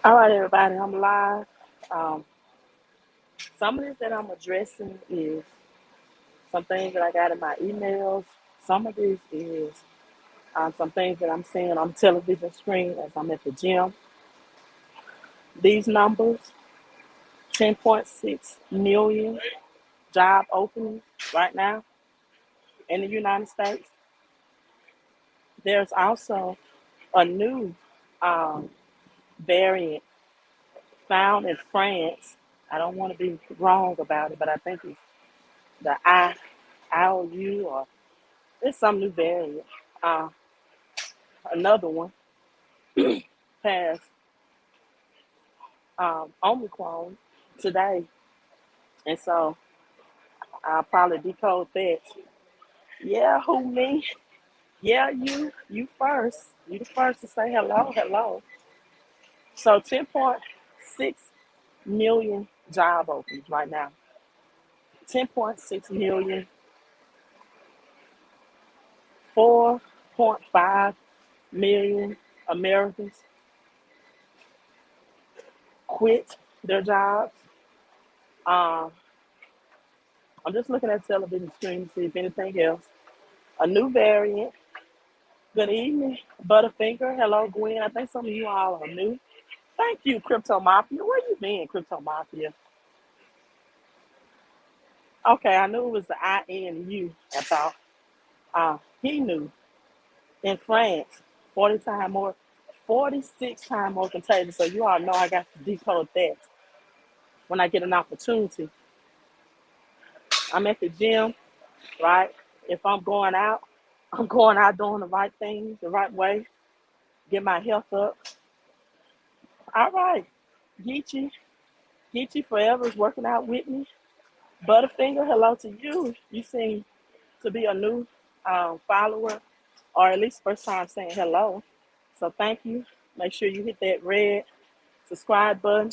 All right, everybody, I'm live. Um, some of this that I'm addressing is some things that I got in my emails. Some of this is some things that I'm seeing on television screen as I'm at the gym. These numbers, 10.6 million job openings right now in the United States. There's also a new um, variant found in France. I don't want to be wrong about it, but I think it's the IOU or it's some new variant. Uh, Another one has Omicron today, and so I'll probably decode that. Yeah, who me? Yeah, you first. You the first to say hello, hello. So 10.6 million job openings right now. 10.6 million, 4.5 million Americans quit their jobs. Um, I'm just looking at the television screen to see if anything else. A new variant. Good evening, Butterfinger. Hello, Gwen. I think some of you all are new. Thank you, Crypto Mafia. Where you been, Crypto Mafia? Okay, I knew it was the INU. I thought. He knew. In France, 40 times more, 46 times more contagious. So you all know I got to decode that when I get an opportunity. I'm at the gym, right? If I'm going out, I'm going out doing the right things the right way, get my health up. All right, Geechee. Geechee Forever is working out with me. Butterfinger, hello to you. You seem to be a new follower, or at least first time saying hello. So thank you. Make sure you hit that red subscribe button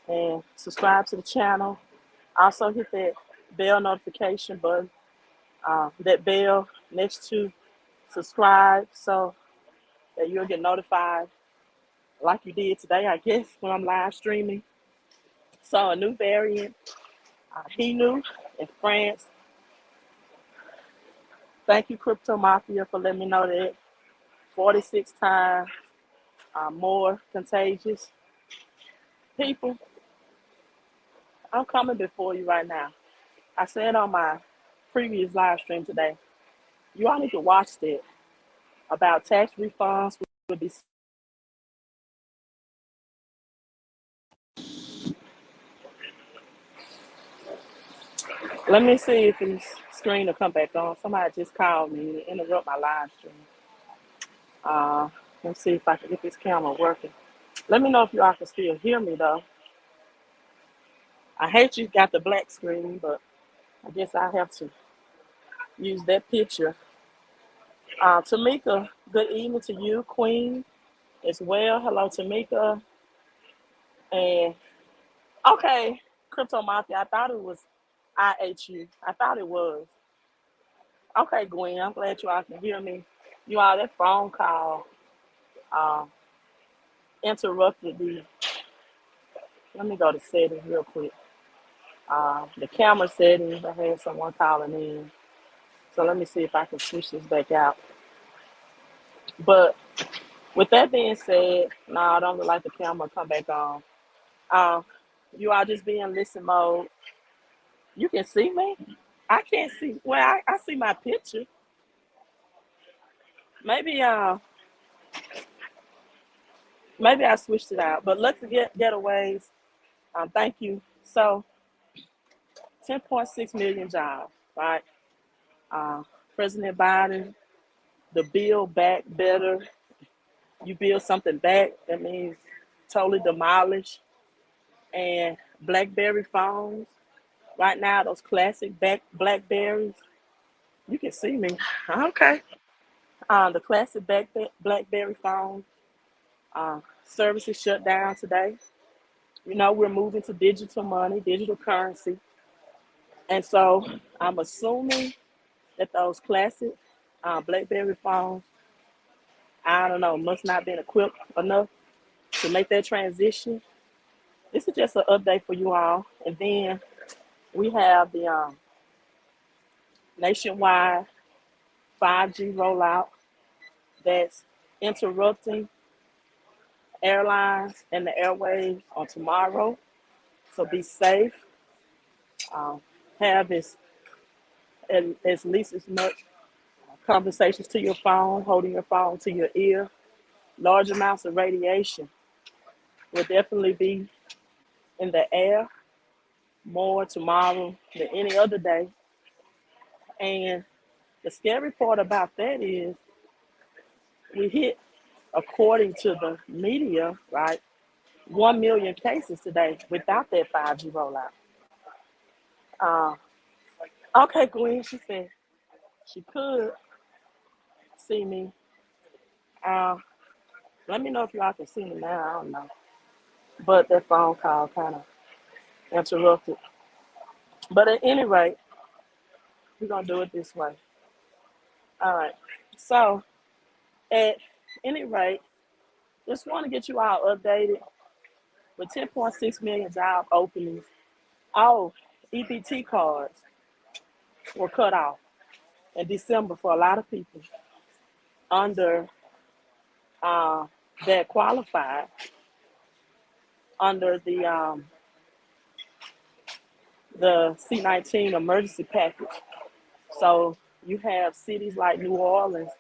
and subscribe to the channel. Also hit that bell notification button, that bell next to subscribe so that you'll get notified like you did today, I guess, when I'm live streaming. So a new variant, he knew in France. Thank you, Crypto Mafia, for letting me know that 46 times more contagious. People, I'm coming before you right now. I said on my previous live stream today, you all need to watch that about tax refunds will be. Let me see if this screen will come back on. Somebody just called me to interrupt my live stream. Uh, let's see if I can get this camera working. Let me know if you all can still hear me though. I hate you got the black screen, but I guess I have to use that picture. Tamika, good evening to you, Queen, as well. Hello, Tamika. And okay, Crypto Mafia, I thought it was IHU. I thought it was. Okay, Gwen, I'm glad you all can hear me. You all, that phone call uh, interrupted the. Let me go to settings real quick. The camera settings, I had someone calling in. So let me see if I can switch this back out. But with that being said, no, I don't look like the camera come back on. Um, you all just be in listen mode. You can see me. I can't see. Well, I see my picture. Maybe maybe I switched it out. But let's get getaways. Thank you. So 10.6 million jobs, right? Uh, President Biden, the build back better. You build something back, that means totally demolish. And BlackBerry phones, right now, those classic Blackberries, you can see me. Okay. The classic BlackBerry phone services shut down today. You know, we're moving to digital money, digital currency. And so I'm assuming that those classic BlackBerry phones, I don't know, must not been equipped enough to make that transition. This is just an update for you all. And then we have the nationwide 5G rollout that's interrupting airlines and the airwaves on tomorrow. So be safe. Um, have as least as much conversations to your phone, holding your phone to your ear. Large amounts of radiation will definitely be in the air more tomorrow than any other day. And the scary part about that is we hit, according to the media, right, 1 million cases today without that 5G rollout. Uh, okay, Gwen, she said she could see me. Uh, Let me know if y'all can see me now. I don't know. But that phone call kind of interrupted. But at any rate, we're going to do it this way. All right. So, at any rate, just want to get you all updated with 10.6 million job openings. All EBT cards were cut off in December for a lot of people under that qualified under the C-19 emergency package. So you have cities like New Orleans.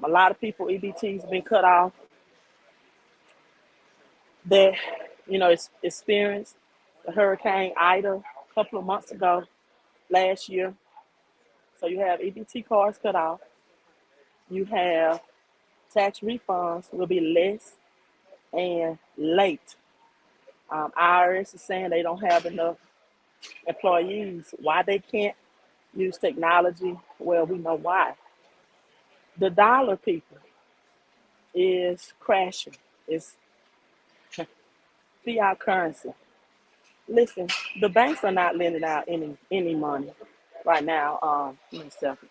A lot of people EBT's been cut off that experienced the Hurricane Ida a couple of months ago last year. So you have EBT cards cut off. You have tax refunds will be less and late. IRS is saying they don't have enough employees. Why they can't use technology? Well, we know why. The dollar, people, is crashing. It's fiat currency. Listen, the banks are not lending out any money right now. Give me a second.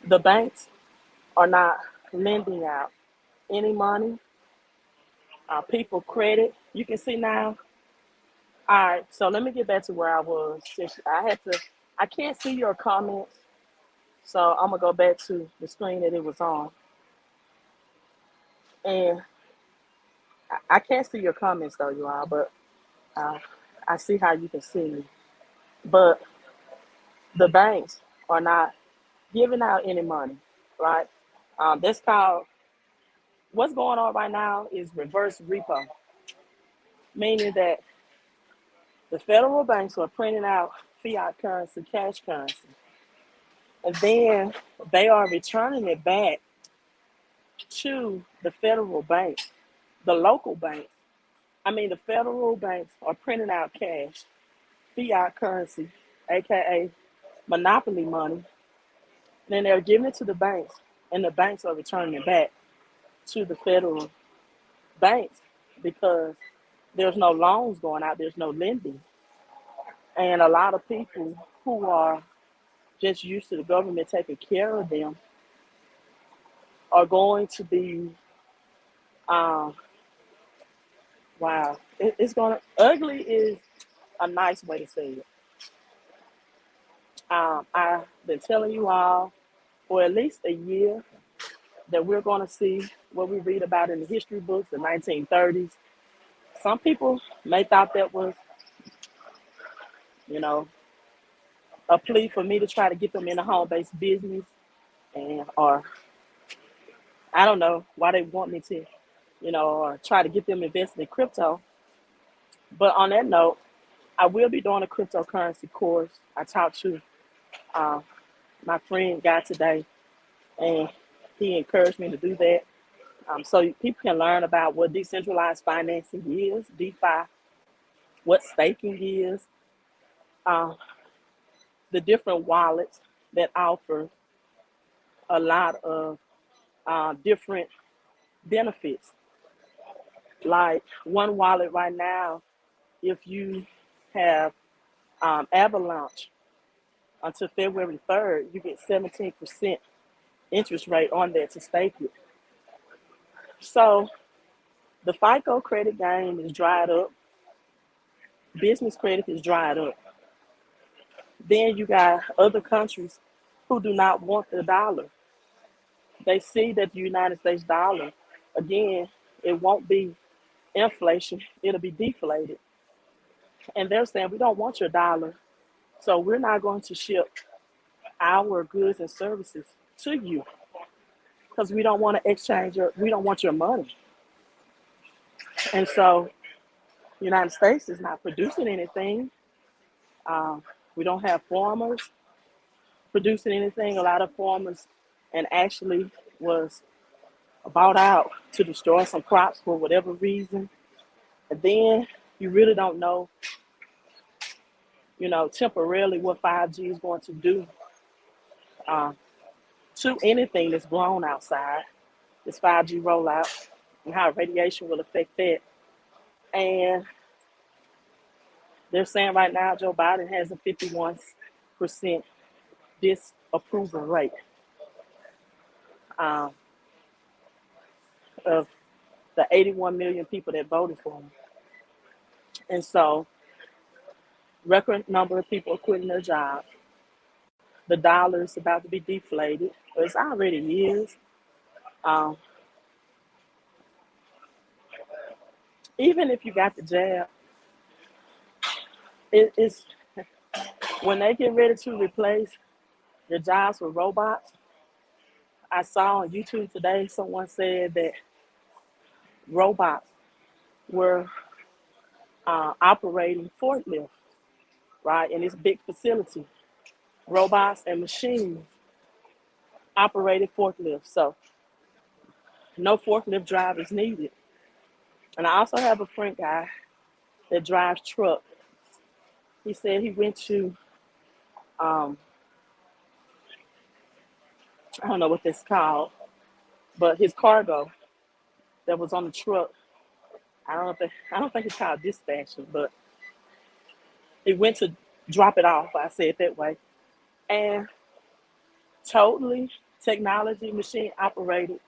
The banks are not lending out any money. People credit. You can see now. All right, so let me get back to where I was. I can't see your comments, so I'm gonna go back to the screen that it was on, and I can't see your comments though, you all. But uh, I see how you can see me. But the banks are not giving out any money, right? That's called, what's going on right now is reverse repo, meaning that the federal banks are printing out fiat currency, cash currency, and then they are returning it back to the federal banks, the local banks. The federal banks are printing out cash, fiat currency, aka monopoly money. Then they're giving it to the banks, and the banks are returning it back to the federal banks because there's no loans going out, there's no lending. And a lot of people who are just used to the government taking care of them are going to be, um, wow, it's going to, ugly is a nice way to say it. I've been telling you all for at least a year that we're going to see what we read about in the history books, the 1930s. Some people may thought that was, you know, a plea for me to try to get them in a home-based business, and or I don't know why they want me to, or try to get them invested in crypto. But on that note, I will be doing a cryptocurrency course. I talked to uh, my friend guy today, and he encouraged me to do that. So people can learn about what decentralized financing is, DeFi, what staking is, uh, the different wallets that offer a lot of different benefits. Like one wallet right now, if you have Avalanche until February 3rd, you get 17% interest rate on there to stake it. So The FICO credit game is dried up. Business credit is dried up. Then you got other countries who do not want the dollar. They see that the United States dollar, again, it won't be inflation, it'll be deflated. And they're saying, we don't want your dollar, so we're not going to ship our goods and services to you because we don't want to exchange we don't want your money. And so the United States is not producing anything. Um, we don't have farmers producing anything. A lot of farmers and actually was bought out to destroy some crops for whatever reason. And then you really don't know, temporarily what 5G is going to do uh, to anything that's grown outside, this 5G rollout, and how radiation will affect that. And they're saying right now Joe Biden has a 51% disapproval rate um, of the 81 million people that voted for him. And so, record number of people are quitting their job. The dollar is about to be deflated. It already is. Um, even if you got the jab, it's when they get ready to replace the jobs with robots. I saw on YouTube today someone said that robots were operating forklifts, right, in this big facility. Robots and machines operated forklifts, so no forklift drivers needed. And I also have a friend guy that drives truck. He said he went to, um, I don't know what that's called, but his cargo that was on the truck, I don't think it's called dispatching, but he went to drop it off, I say it that way. And totally technology, machine operated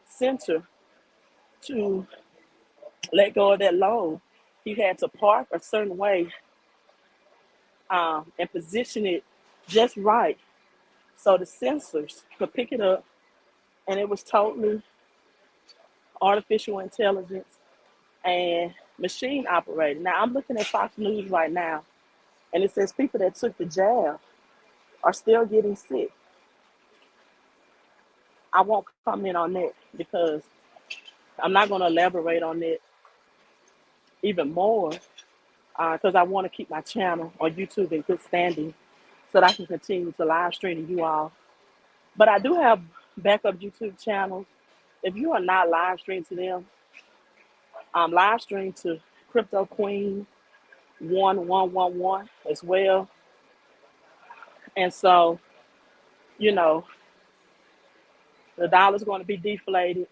center to let go of that load. He had to park a certain way and position it just right so the sensors could pick it up, and it was totally artificial intelligence and machine operated. Now I'm looking at Fox News right now, and it says people that took the jab are still getting sick. I won't comment on that because I'm not going to elaborate on it even more because I want to keep my channel on YouTube in good standing so that I can continue to live stream to you all. But I do have backup YouTube channels. If you are not live stream to them, live stream to Crypto Queen 1111 as well. And so, you know, the dollar's going to be deflated.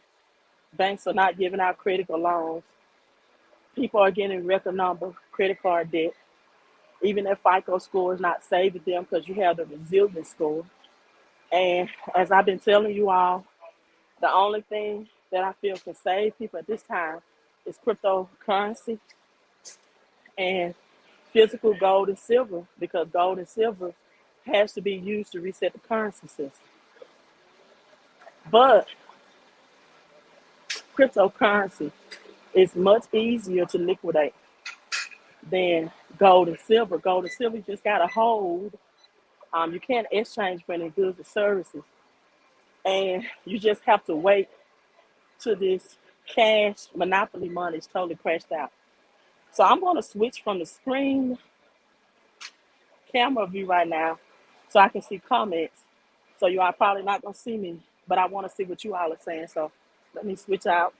Banks are not giving out critical loans. People are getting record number credit card debt. Even if FICO score is not saving them because you have the resilience score. And as I've been telling you all, the only thing that I feel can save people at this time is cryptocurrency and physical gold and silver, because gold and silver has to be used to reset the currency system. But cryptocurrency is much easier to liquidate than gold and silver. Gold and silver you just got to hold. You can't exchange for any goods or services. And you just have to wait till this cash monopoly money is totally crashed out. So I'm going to switch from the screen camera view right now so I can see comments. So you are probably not going to see me, but I want to see what you all are saying. So let me switch out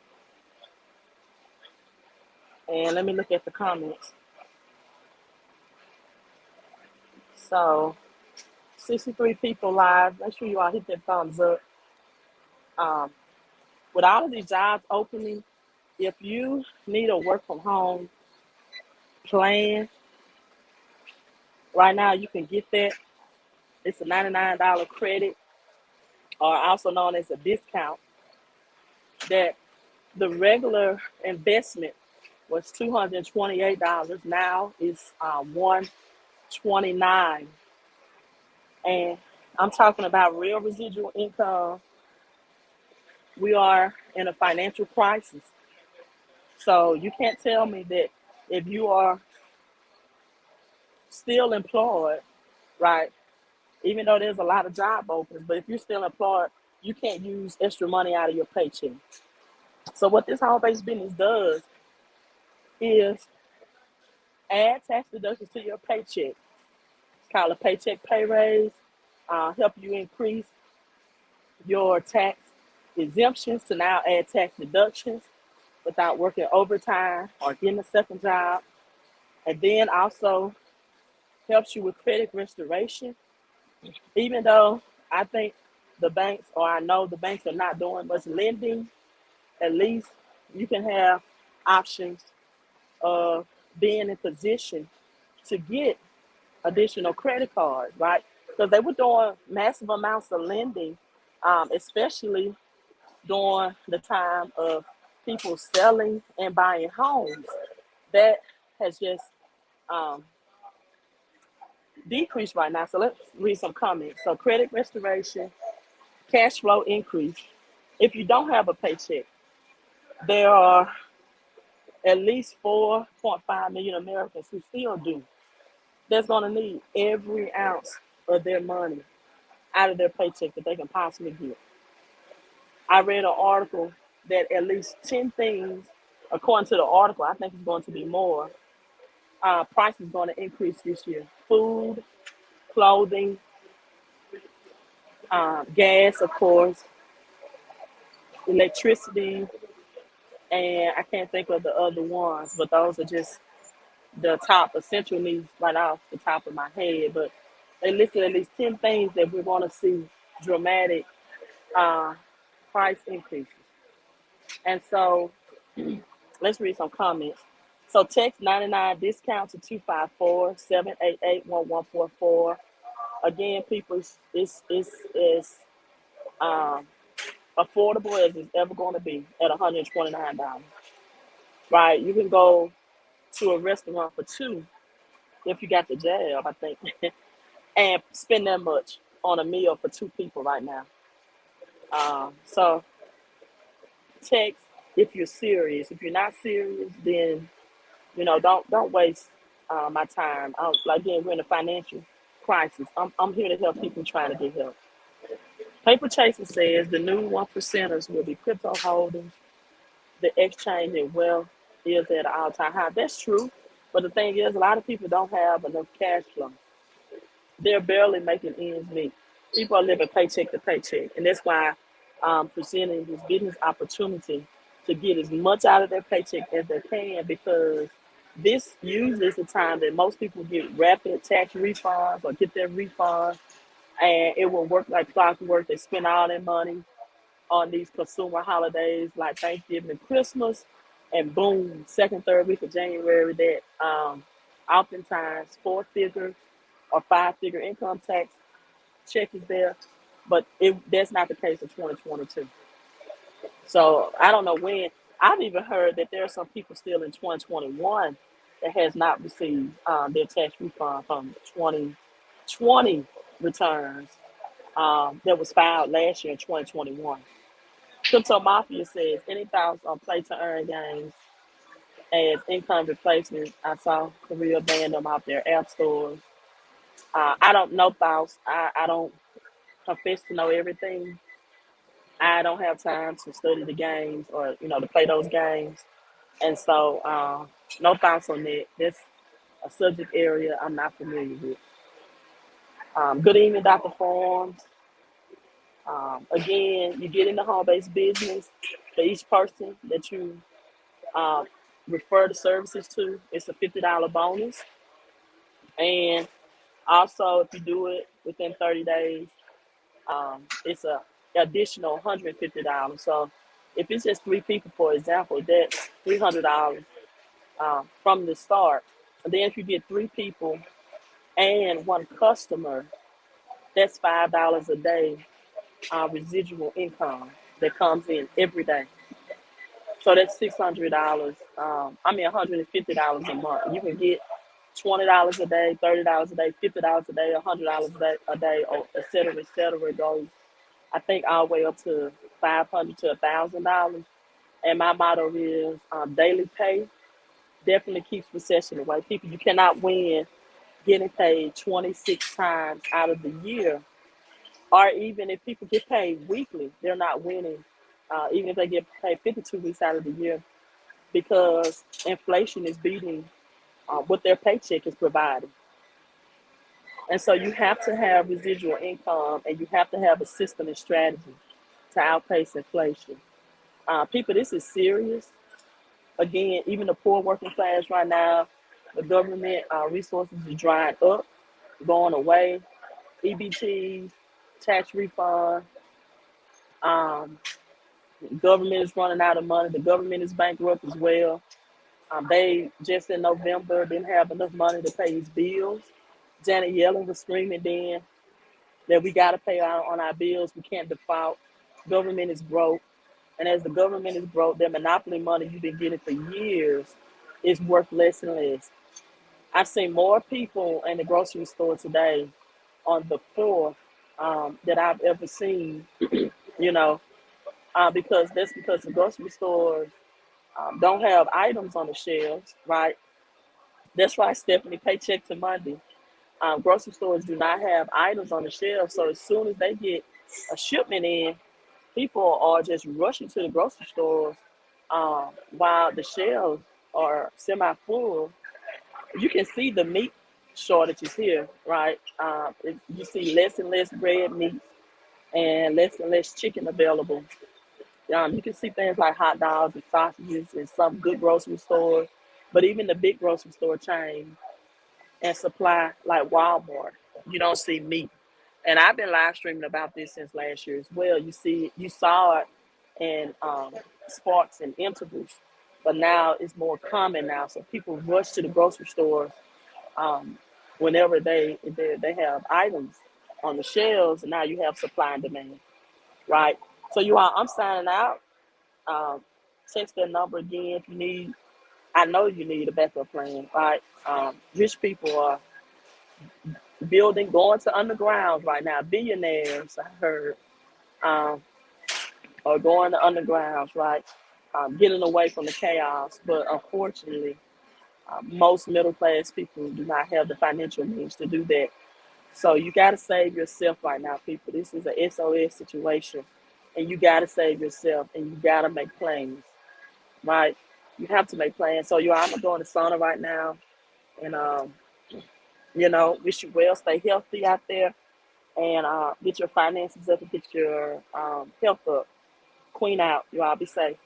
and let me look at the comments. So 63 people live. Make sure you all hit that thumbs up. With all of these jobs opening, if you need a work from home plan, right now you can get that. It's a $99 credit, or also known as a discount, that The regular investment was $228. Now it's 129, and I'm talking about real residual income. We are in a financial crisis, so you can't tell me that if you are still employed, right? Even though there's a lot of job openings, but if you're still employed, you can't use extra money out of your paycheck. So what this home-based business does is add tax deductions to your paycheck. It's called a paycheck pay raise. Help you increase your tax exemptions to now add tax deductions without working overtime or getting a second job. And then also helps you with credit restoration. Even though I think the banks, or I know the banks are not doing much lending, at least you can have options of being in position to get additional credit cards, right? Because they were doing massive amounts of lending, especially during the time of people selling and buying homes. That has just um, decreased right now. So let's read some comments. So credit restoration, cash flow increase. If you don't have a paycheck, there are at least 4.5 million Americans who still do. That's going to need every ounce of their money out of their paycheck that they can possibly get. I read an article that at least 10 things, according to the article, I think it's going to be more, price is going to increase this year. Food, clothing, gas, of course, electricity, and I can't think of the other ones, but those are just the top essential needs right off the top of my head. But they listed at least 10 things that we're going to see dramatic uh, price increases. And so let's read some comments. So text 99 discount to 254-788-1144. Again, people, it's um, affordable as it's ever going to be at $129. Right? You can go to a restaurant for two if you got the jab, I think, and spend that much on a meal for two people right now. So text if you're serious. If you're not serious, then don't waste my time. Again, we're in a financial crisis. I'm here to help people trying to get help. Paper Chaser says the new one percenters will be crypto holdings. The exchange in wealth is at an all-time high. That's true, but the thing is, a lot of people don't have enough cash flow. They're barely making ends meet. People are living paycheck to paycheck, and that's why presenting this business opportunity to get as much out of their paycheck as they can, because this usually is the time that most people get rapid tax refunds or get their refund, and it will work like clockwork. They spend all their money on these consumer holidays like Thanksgiving and Christmas, and boom, second, third week of January, that oftentimes four-figure or five-figure income tax check is there, but that's not the case in 2022. So I don't know when. I've even heard that there are some people still in 2021 that has not received their tax refund from 2020 returns that was filed last year in 2021. Tripto Mafia says, any thoughts on play to earn games as income replacement? I saw Korea ban them out their app stores. I don't know thoughts. I don't confess to know everything. I don't have time to study the games or to play those games, and so no thoughts on that. That's a subject area I'm not familiar with. Good evening, Dr. Forms. Again, you get in the home-based business. For each person that you uh, refer the services to, it's a $50 bonus, and also if you do it within 30 days, it's a additional $150. So if it's just three people, for example, that's $300 from the start. And then if you get three people and one customer, that's $5 a day residual income that comes in every day. So that's $600. $150 a month. You can get $20 a day, $30 a day, $50 a day, $100 a day, or et cetera, et cetera. It goes, I think, all the way up to $500 to $1,000. And my motto is daily pay definitely keeps recession away. People, you cannot win getting paid 26 times out of the year, or even if people get paid weekly, they're not winning. Even if they get paid 52 weeks out of the year, because inflation is beating what their paycheck is providing. And so you have to have residual income, and you have to have a system and strategy to outpace inflation. People, this is serious. Again, even the poor working class right now, the government resources are drying up, going away. EBT, tax refund, um, government is running out of money. The government is bankrupt as well. They just in November didn't have enough money to pay his bills. Janet Yellen was screaming then that we got to pay on our bills. We can't default. Government is broke. And as the government is broke, their monopoly money you've been getting for years is worth less and less. I've seen more people in the grocery store today on the 4th that I've ever seen, you know, because the grocery stores don't have items on the shelves, right? That's right, Stephanie, paycheck to Monday. Grocery stores do not have items on the shelves, so as soon as they get a shipment in, people are just rushing to the grocery stores while the shelves are semi full. You can see the meat shortages here, right? You see less and less red meat and less chicken available. You can see things like hot dogs and sausages in some good grocery stores, but even the big grocery store chain and supply like Walmart, you don't see meat. And I've been live streaming about this since last year as well. You saw it in sports and intervals, but now it's more common now. So people rush to the grocery stores um, whenever they have items on the shelves, and now you have supply and demand, right? So you all, I'm signing out. Um, Text that number again if you need. I know you need a backup plan, right? Rich people are building, going to undergrounds right now. Billionaires, I heard, um, are going to undergrounds, right? Getting away from the chaos. But unfortunately, most middle class people do not have the financial means to do that. So you got to save yourself right now, people. This is a SOS situation, and you got to save yourself, and you got to make plans, right? You have to make plans. So I'm gonna go in the sauna right now, and wish you well. Stay healthy out there, and get your finances up and get your health up. Queen out. You all be safe.